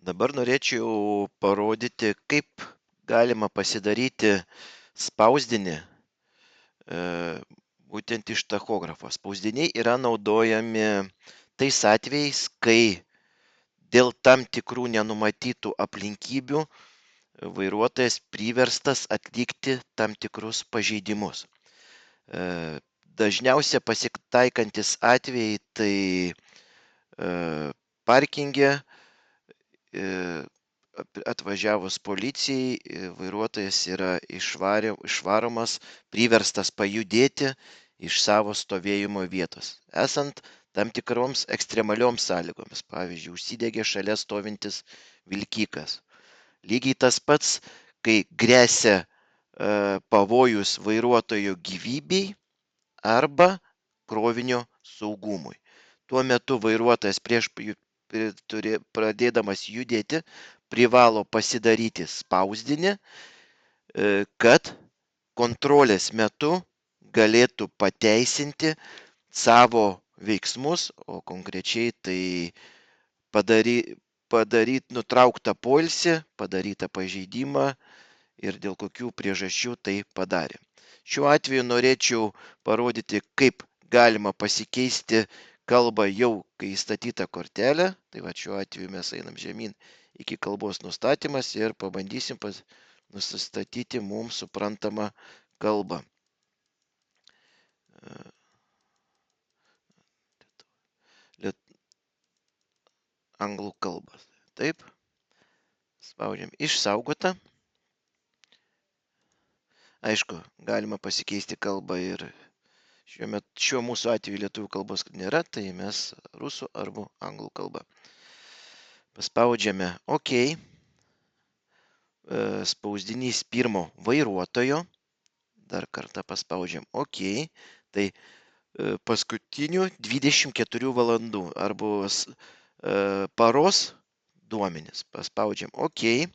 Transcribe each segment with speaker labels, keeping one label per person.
Speaker 1: Dabar norėčiau parodyti, kaip galima pasidaryti spausdinį būtent iš tachografo. Spausdiniai yra naudojami tais atvejais, kai dėl tam tikrų nenumatytų aplinkybių vairuotojas priverstas atlikti tam tikrus pažeidimus. Dažniausia pasitaikantis atvejai tai parkinge atvažiavus policijai vairuotojas yra išvaromas, priverstas pajudėti iš savo stovėjimo vietos, esant tam tikroms ekstremalioms sąlygomis. Pavyzdžiui, užsidegė šalia stovintis vilkikas. Lygiai tas pats, kai grėsia pavojus vairuotojo gyvybei arba krovinio saugumui. Tuo metu vairuotojas pradėdamas judėti privalo pasidaryti spausdinį, kad kontrolės metu galėtų pateisinti savo veiksmus, o konkrečiai tai padaryti nutrauktą poilsį, padarytą pažeidimą ir dėl kokių priežasčių tai padarė. Šiuo atveju norėčiau parodyti, kaip galima pasikeisti kalbą jau, kai įstatyta kortelė. Tai va šiuo atveju mes einam žemyn iki kalbos nustatymas ir pabandysim nusistatyti mums suprantamą kalbą. Anglų kalbas. Taip. Spaudžiam išsaugotą. Aišku, galima pasikeisti kalbą ir šiuo mūsų atveju lietuvių kalbos nėra, tai mes rusų arba anglų kalbą. Paspaudžiame OK. Spausdinys pirmo vairuotojo. Dar kartą paspaudžiam OK. Tai paskutinių 24 valandų arba paros duomenis. Paspaudžiam OK.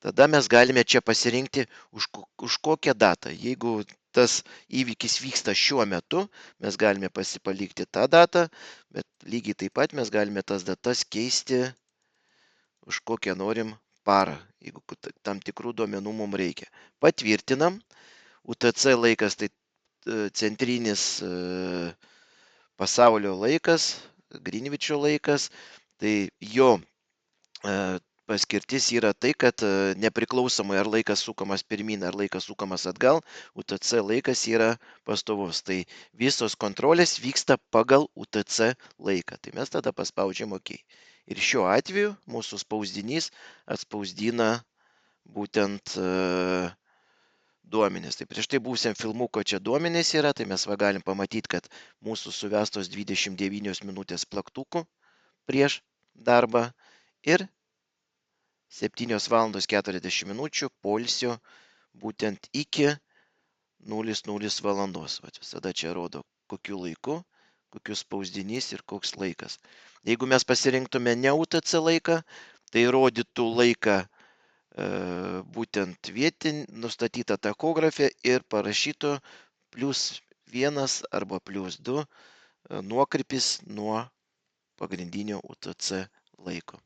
Speaker 1: Tada mes galime čia pasirinkti už kokią datą. Jeigu tas įvykis vyksta šiuo metu, mes galime pasipalikti tą datą, bet lygiai taip pat mes galime tas datas keisti už kokią norim parą, jeigu tam tikrų duomenų mums reikia. Patvirtinam. UTC laikas tai centrinis pasaulio laikas, Greenwicho laikas, tai jo paskirtis yra tai, kad nepriklausomai ar laikas sukamas pirmin, ar laikas sukamas atgal, UTC laikas yra pastovus. Tai visos kontrolės vyksta pagal UTC laiką. Tai mes tada paspaudžiam OK. Ir šiuo atveju mūsų spausdinys atspausdina būtent duomenis. Tai prieš tai buvusiam filmuko čia duomenys yra, tai mes galim pamatyti, kad mūsų suvestos 29 minutės plaktukų prieš darbą ir 7 valandos 40 minučių poilsio būtent iki 00 valandos. Visada čia rodo kokiu laiku, kokius spausdinys ir koks laikas. Jeigu mes pasirinktume ne UTC laiką, tai rodytų laiką būtent vietinį nustatytą tachografę ir parašytų +1 arba +2 nuokrypis nuo pagrindinio UTC laiko.